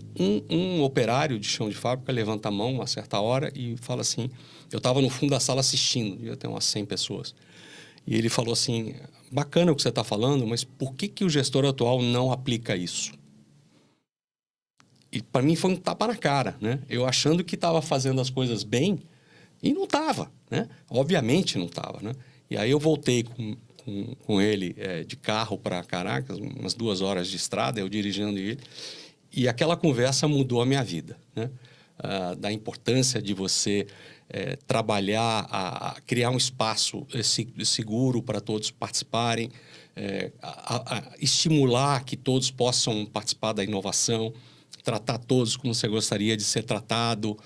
um operário de chão de fábrica levanta a mão uma certa hora e fala assim... Eu estava no fundo da sala assistindo, devia ter umas 100 pessoas. E ele falou assim, bacana o que você está falando, mas por que o gestor atual não aplica isso? E para mim foi um tapa na cara, né? Eu achando que estava fazendo as coisas bem e não estava, né? Obviamente não estava, né? E aí eu voltei com ele de carro para Caracas, umas 2 horas de estrada, eu dirigindo ele. E aquela conversa mudou a minha vida, né? Da importância de você trabalhar, a criar um espaço seguro para todos participarem, estimular que todos possam participar da inovação, tratar todos como você gostaria de ser tratado,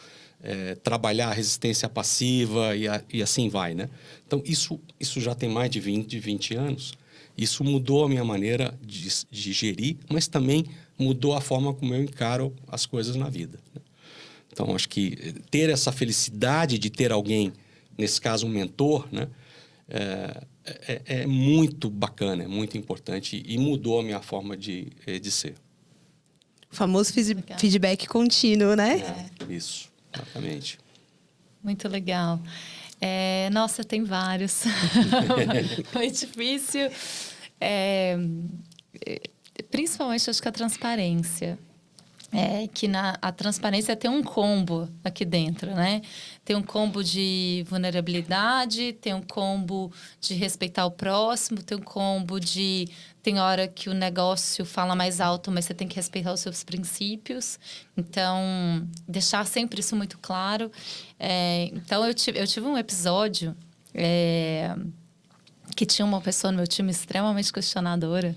trabalhar a resistência passiva e assim vai, né? Então, isso já tem mais de 20 anos. Isso mudou a minha maneira de gerir, mas também mudou a forma como eu encaro as coisas na vida, né? Então, acho que ter essa felicidade de ter alguém, nesse caso um mentor, né, é muito bacana, é muito importante e mudou a minha forma de ser. O famoso feedback contínuo, né? Isso, exatamente. Muito legal. Nossa, tem vários. Foi difícil. Principalmente, acho que a transparência. Que a transparência tem um combo aqui dentro, né? Tem um combo de vulnerabilidade, tem um combo de respeitar o próximo, tem um combo de... Tem hora que o negócio fala mais alto, mas você tem que respeitar os seus princípios. Então, deixar sempre isso muito claro. Então, eu tive um episódio que tinha uma pessoa no meu time extremamente questionadora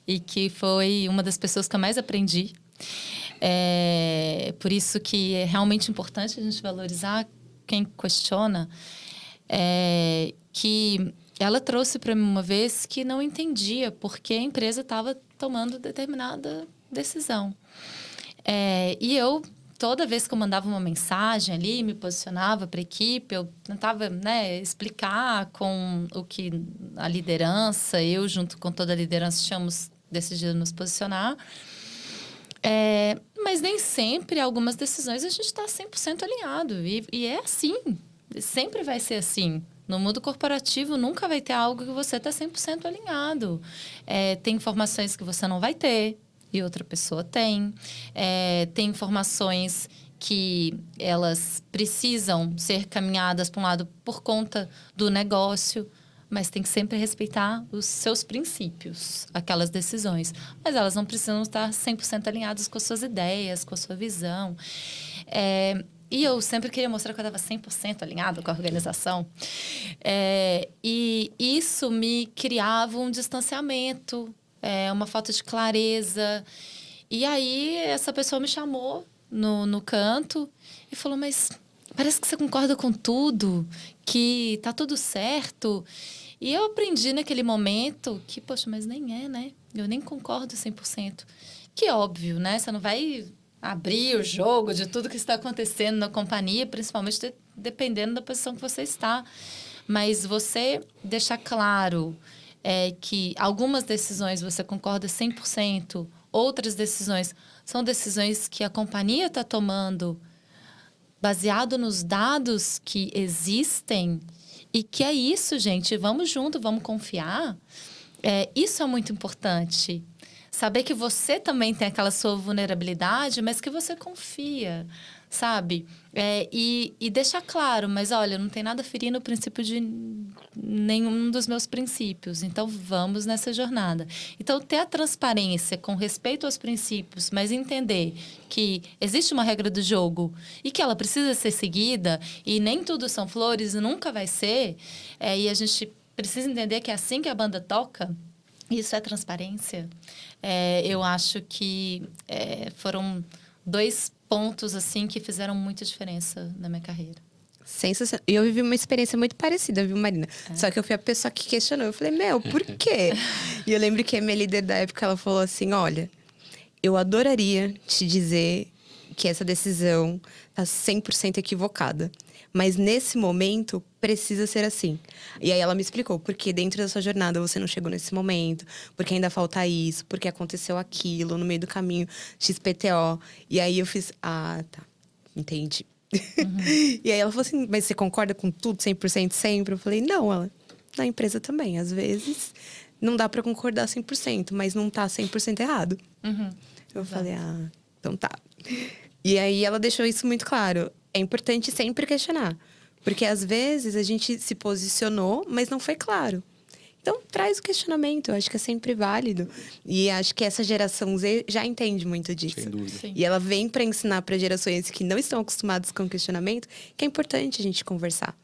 e que foi uma das pessoas que eu mais aprendi. Por isso que é realmente importante a gente valorizar quem questiona. Que ela trouxe para mim uma vez que não entendia por que a empresa estava tomando determinada decisão. E eu, toda vez que eu mandava uma mensagem ali, me posicionava para a equipe, eu tentava, né, explicar com o que a liderança, eu junto com toda a liderança tínhamos decidido nos posicionar. Mas nem sempre, algumas decisões, a gente está 100% alinhado. E é assim, sempre vai ser assim. No mundo corporativo, nunca vai ter algo que você está 100% alinhado. Tem informações que você não vai ter e outra pessoa tem. Tem informações que elas precisam ser caminhadas para um lado por conta do negócio, mas tem que sempre respeitar os seus princípios, aquelas decisões. Mas elas não precisam estar 100% alinhadas com as suas ideias, com a sua visão. E eu sempre queria mostrar que eu estava 100% alinhada com a organização. E isso me criava um distanciamento, uma falta de clareza. E aí, essa pessoa me chamou no canto e falou, mas parece que você concorda com tudo, que tá tudo certo. E eu aprendi naquele momento que, poxa, mas nem é, né? Eu nem concordo 100%. Que óbvio, né? Você não vai abrir o jogo de tudo que está acontecendo na companhia, principalmente dependendo da posição que você está. Mas você deixar claro que algumas decisões você concorda 100%, outras decisões são decisões que a companhia está tomando baseado nos dados que existem e que é isso, gente. Vamos junto, vamos confiar. Isso é muito importante. Saber que você também tem aquela sua vulnerabilidade, mas que você confia, sabe? E deixar claro, mas olha, não tem nada ferindo o princípio de nenhum dos meus princípios. Então, vamos nessa jornada. Então, ter a transparência com respeito aos princípios, mas entender que existe uma regra do jogo e que ela precisa ser seguida e nem tudo são flores e nunca vai ser. E a gente precisa entender que é assim que a banda toca. Isso é transparência. Eu acho que foram 2 pontos assim que fizeram muita diferença na minha carreira. Sensacional. E eu vivi uma experiência muito parecida, viu, Marina? Só que eu fui a pessoa que questionou. Eu falei, por quê? E eu lembro que a minha líder da época, ela falou assim, olha, eu adoraria te dizer que essa decisão tá 100% equivocada. Mas nesse momento, precisa ser assim. E aí ela me explicou, porque dentro da sua jornada você não chegou nesse momento, porque ainda falta isso, porque aconteceu aquilo no meio do caminho, XPTO. E aí eu fiz, tá, entendi. E aí ela falou assim, mas você concorda com tudo 100% sempre? Eu falei, não, ela, na empresa também. Às vezes, não dá pra concordar 100%, mas não tá 100% errado. Eu falei, então tá. E aí ela deixou isso muito claro. É importante sempre questionar. Porque às vezes a gente se posicionou, mas não foi claro. Então, traz o questionamento. Eu acho que é sempre válido. E acho que essa geração Z já entende muito disso. Sem dúvida. Sim. E ela vem para ensinar para gerações que não estão acostumadas com questionamento que é importante a gente conversar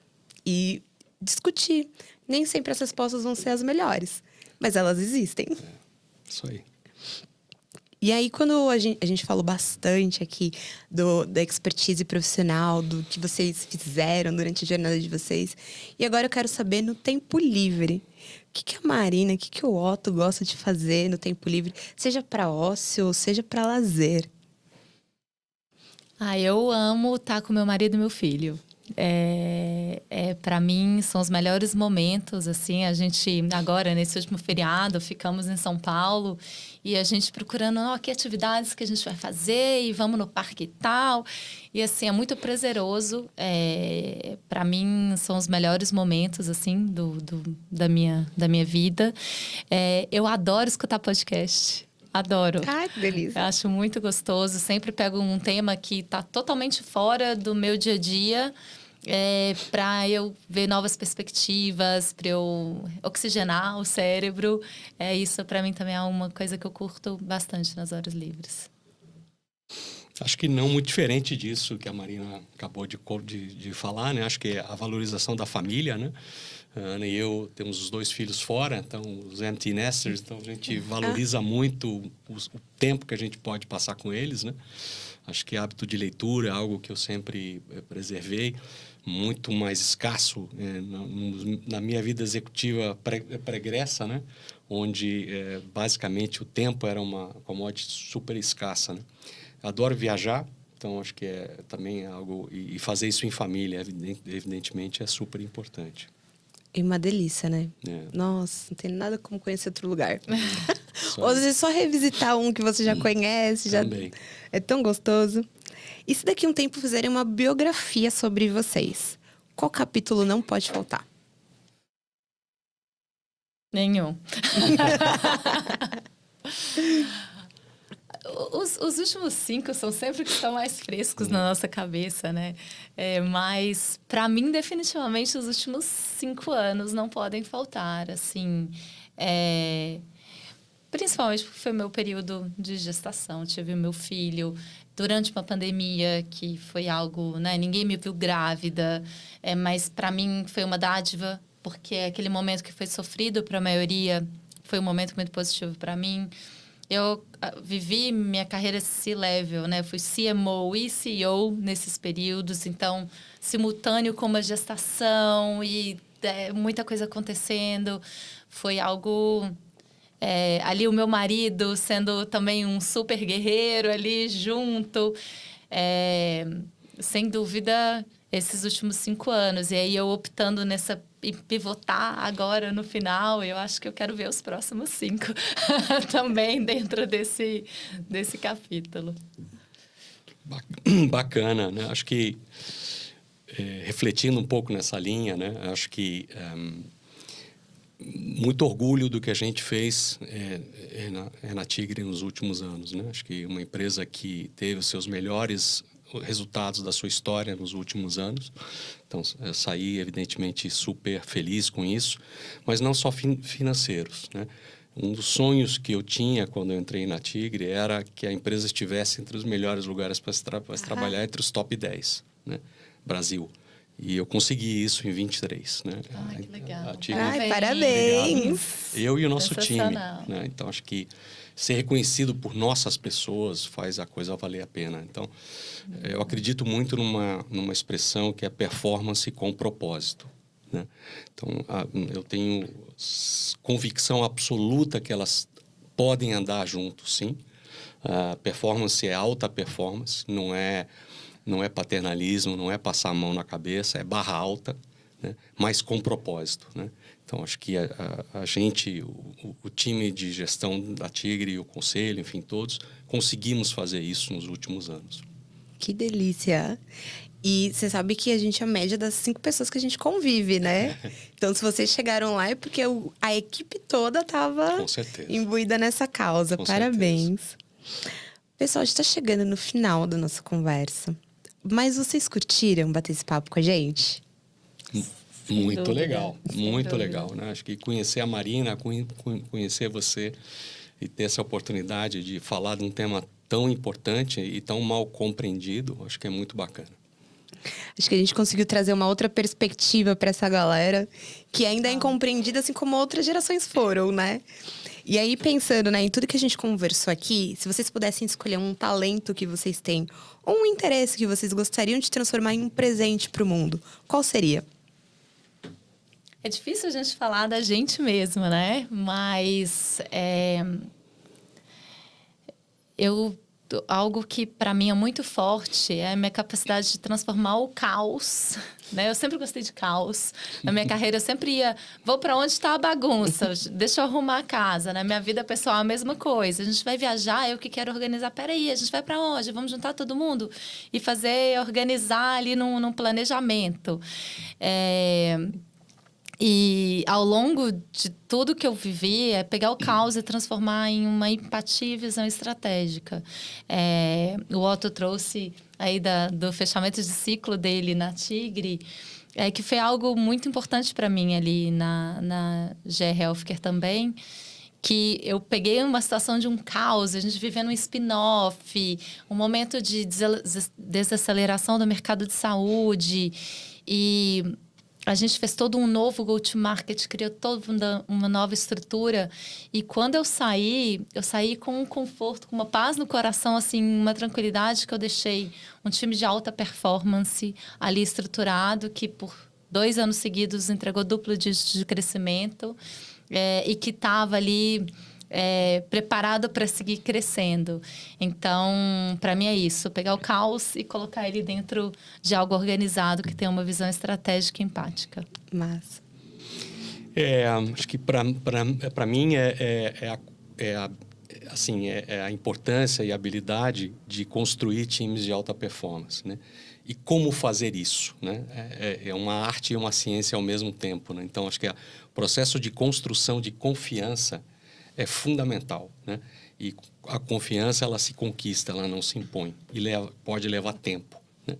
e discutir. Nem sempre as respostas vão ser as melhores, mas elas existem. Isso aí. E aí, quando a gente falou bastante aqui da expertise profissional, do que vocês fizeram durante a jornada de vocês. E agora eu quero saber, no tempo livre, o que a Marina, o que o Otto gosta de fazer no tempo livre? Seja para ócio, ou seja para lazer. Eu amo estar com meu marido e meu filho. Para mim, são os melhores momentos, assim. A gente, agora, nesse último feriado, ficamos em São Paulo e a gente procurando, que atividades que a gente vai fazer e vamos no parque e tal. E, assim, é muito prazeroso. Para mim, são os melhores momentos, assim, da minha vida. Eu adoro escutar podcast. Adoro. Ai, que delícia. Eu acho muito gostoso. Sempre pego um tema que está totalmente fora do meu dia a dia, para eu ver novas perspectivas, para eu oxigenar o cérebro. Isso, para mim, também é uma coisa que eu curto bastante nas horas livres. Acho que não muito diferente disso que a Marina acabou de falar, né? Acho que é a valorização da família, né? A Ana e eu temos os 2 filhos fora, então os empty nesters, então a gente valoriza muito o tempo que a gente pode passar com eles, né? Acho que hábito de leitura é algo que eu sempre preservei, muito mais escasso na minha vida executiva pregressa, né? Onde basicamente o tempo era uma commodity super escassa, né? Adoro viajar, então acho que também algo... E fazer isso em família, evidentemente, é super importante. E uma delícia, né? Nossa, não tem nada como conhecer outro lugar. Ou às vezes só revisitar um que você já conhece. Também. É tão gostoso. E se daqui a um tempo fizerem uma biografia sobre vocês, qual capítulo não pode faltar? Nenhum. Os últimos 5 são sempre que estão mais frescos na nossa cabeça, né? Mas, para mim, definitivamente, os últimos 5 anos não podem faltar, assim. Principalmente porque foi meu período de gestação. Tive meu filho durante uma pandemia, que foi algo, né? Ninguém me viu grávida, mas, para mim, foi uma dádiva, porque aquele momento que foi sofrido para a maioria foi um momento muito positivo para mim. Eu vivi minha carreira C-level, né? Fui CMO e CEO nesses períodos. Então, simultâneo com uma gestação e muita coisa acontecendo. Foi algo... ali o meu marido sendo também um super guerreiro ali junto. Sem dúvida, esses últimos 5 anos. E aí eu optando em pivotar agora no final, eu acho que eu quero ver os próximos 5 também dentro desse capítulo. Bacana, né? Acho que, refletindo um pouco nessa linha, né? Acho que muito orgulho do que a gente fez na Tigre nos últimos anos, né? Acho que uma empresa que teve os seus melhores resultados da sua história nos últimos anos. Então, eu saí, evidentemente, super feliz com isso, mas não só financeiros, né? Um dos sonhos que eu tinha quando eu entrei na Tigre era que a empresa estivesse entre os melhores lugares para se trabalhar, entre os top 10, né? Brasil. E eu consegui isso em 23, né? Ai, que legal. A Tigre, Ai, parabéns! eu e o nosso time, Sensacional. né? Então, acho que ser reconhecido por nossas pessoas faz a coisa valer a pena. Então, eu acredito muito numa expressão que é performance com propósito, né? Então, eu tenho convicção absoluta que elas podem andar juntos, sim. A performance é alta performance, não é paternalismo, não é passar a mão na cabeça, é barra alta, né? Mas com propósito, né? Então, acho que a gente, o time de gestão da Tigre, o conselho, enfim, todos, conseguimos fazer isso nos últimos anos. Que delícia! E você sabe que a gente é a média das 5 pessoas que a gente convive, né? Então, se vocês chegaram lá é porque a equipe toda estava Com certeza. imbuída nessa causa. Com Parabéns. Pessoal, a gente está chegando no final da nossa conversa. Mas vocês curtiram bater esse papo com a gente? Muito dúvida, legal, sem muito dúvida. legal, né? Acho que conhecer a Marina, conhecer você e ter essa oportunidade de falar de um tema tão importante e tão mal compreendido, acho que é muito bacana. Acho que a gente conseguiu trazer uma outra perspectiva para essa galera que ainda é incompreendida, assim como outras gerações foram, né? E aí, pensando, né, em tudo que a gente conversou aqui, se vocês pudessem escolher um talento que vocês têm ou um interesse que vocês gostariam de transformar em um presente para o mundo, qual seria? É difícil a gente falar da gente mesmo, né? Mas algo que para mim é muito forte é a minha capacidade de transformar o caos, né? Eu sempre gostei de caos. Na minha carreira eu sempre vou para onde está a bagunça, deixa eu arrumar a casa, né? Minha vida pessoal é a mesma coisa. A gente vai viajar, eu que quero organizar. Peraí, a gente vai para onde? Vamos juntar todo mundo e organizar ali num planejamento. E ao longo de tudo que eu vivi, é pegar o caos e transformar em uma empatia e visão estratégica. O Otto trouxe aí do fechamento de ciclo dele na Tigre, que foi algo muito importante para mim ali na GE Healthcare também, que eu peguei uma situação de um caos, a gente vivendo um spin-off, um momento de desaceleração do mercado de saúde e a gente fez todo um novo go-to-market, criou toda uma nova estrutura. E quando eu saí com um conforto, com uma paz no coração, assim, uma tranquilidade que eu deixei um time de alta performance ali estruturado, que por 2 anos seguidos entregou duplo dígito de crescimento e que estava ali preparado para seguir crescendo. Então, para mim é isso, pegar o caos e colocar ele dentro de algo organizado que tem uma visão estratégica e empática. Massa. Acho que para mim a importância e a habilidade de construir times de alta performance, né? E como fazer isso, né? É uma arte e uma ciência ao mesmo tempo, né? Então, acho que o processo de construção de confiança é fundamental, né? E a confiança, ela se conquista, ela não se impõe. E pode levar tempo, né?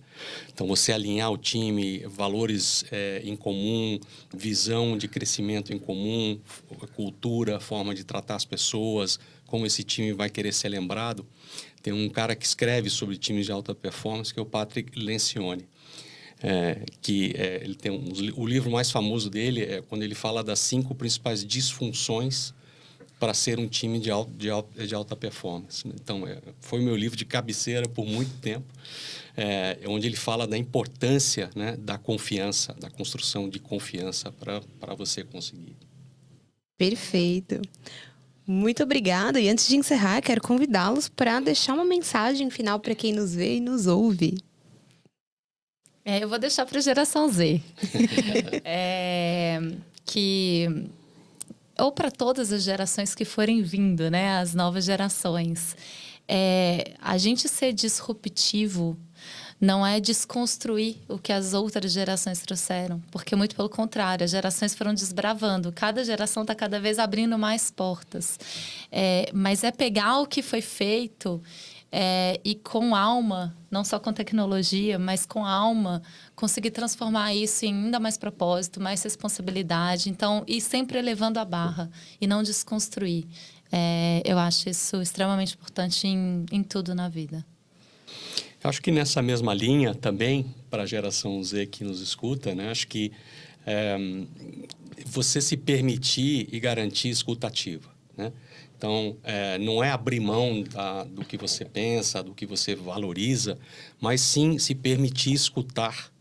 Então, você alinhar o time, valores em comum, visão de crescimento em comum, cultura, forma de tratar as pessoas, como esse time vai querer ser lembrado. Tem um cara que escreve sobre times de alta performance, que é o Patrick Lencioni. Ele tem o livro mais famoso dele é quando ele fala das 5 principais disfunções para ser um time de alta performance. Então, foi o meu livro de cabeceira por muito tempo, onde ele fala da importância, né, da confiança, da construção de confiança para você conseguir. Perfeito. Muito obrigada. E antes de encerrar, quero convidá-los para deixar uma mensagem final para quem nos vê e nos ouve. Eu vou deixar para a geração Z. Ou para todas as gerações que forem vindo, né? As novas gerações. A gente ser disruptivo não é desconstruir o que as outras gerações trouxeram. Porque, muito pelo contrário, as gerações foram desbravando. Cada geração está cada vez abrindo mais portas. Mas é pegar o que foi feito e com alma, não só com tecnologia, mas com alma, conseguir transformar isso em ainda mais propósito, mais responsabilidade. Então, ir sempre elevando a barra e não desconstruir. Eu acho isso extremamente importante em tudo na vida. Acho que nessa mesma linha também, para a geração Z que nos escuta, né? Acho que você se permitir e garantir escuta ativa, né? Então, não é abrir mão do que você pensa, do que você valoriza, mas sim se permitir escutar,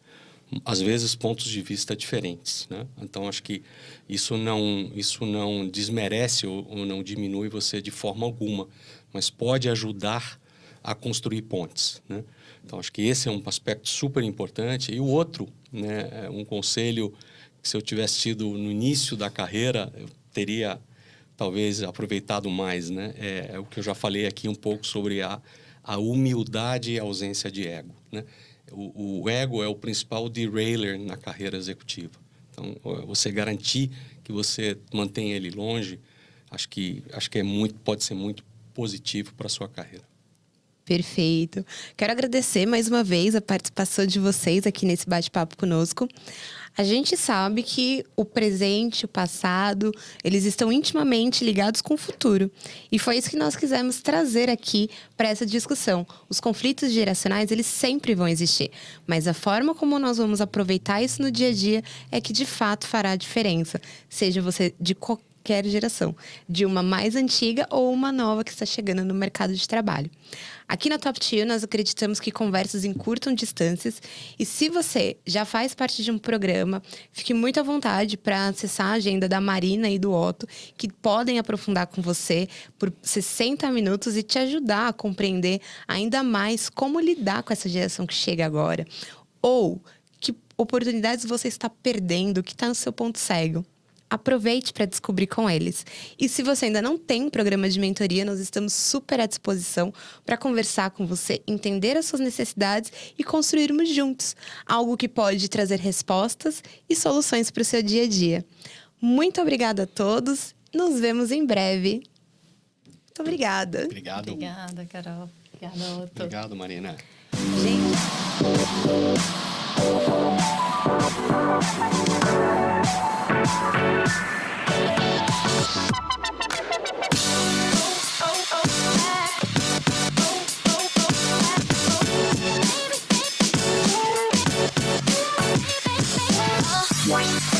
às vezes, pontos de vista diferentes, né? Então, acho que isso não desmerece ou não diminui você de forma alguma, mas pode ajudar a construir pontes, né? Então, acho que esse é um aspecto super importante. E o outro, né, um conselho que se eu tivesse tido no início da carreira, eu teria talvez aproveitado mais, né? É o que eu já falei aqui um pouco sobre a humildade e a ausência de ego, né? O ego é o principal derailer na carreira executiva. Então, você garantir que você mantém ele longe, acho que pode ser muito positivo para a sua carreira. Perfeito. Quero agradecer mais uma vez a participação de vocês aqui nesse bate-papo conosco. A gente sabe que o presente, o passado, eles estão intimamente ligados com o futuro. E foi isso que nós quisemos trazer aqui para essa discussão. Os conflitos geracionais, eles sempre vão existir. Mas a forma como nós vamos aproveitar isso no dia a dia é que, de fato, fará a diferença. Seja você de qualquer geração, de uma mais antiga ou uma nova que está chegando no mercado de trabalho. Aqui na Top Tier, nós acreditamos que conversas encurtam distâncias e se você já faz parte de um programa, fique muito à vontade para acessar a agenda da Marina e do Otto, que podem aprofundar com você por 60 minutos e te ajudar a compreender ainda mais como lidar com essa geração que chega agora. Ou que oportunidades você está perdendo, que está no seu ponto cego. Aproveite para descobrir com eles. E se você ainda não tem um programa de mentoria, nós estamos super à disposição para conversar com você, entender as suas necessidades e construirmos juntos algo que pode trazer respostas e soluções para o seu dia a dia. Muito obrigada a todos. Nos vemos em breve. Muito obrigada. Obrigado. Obrigada, Carol. Obrigada, Otto. Obrigado, Marina. Gente. What?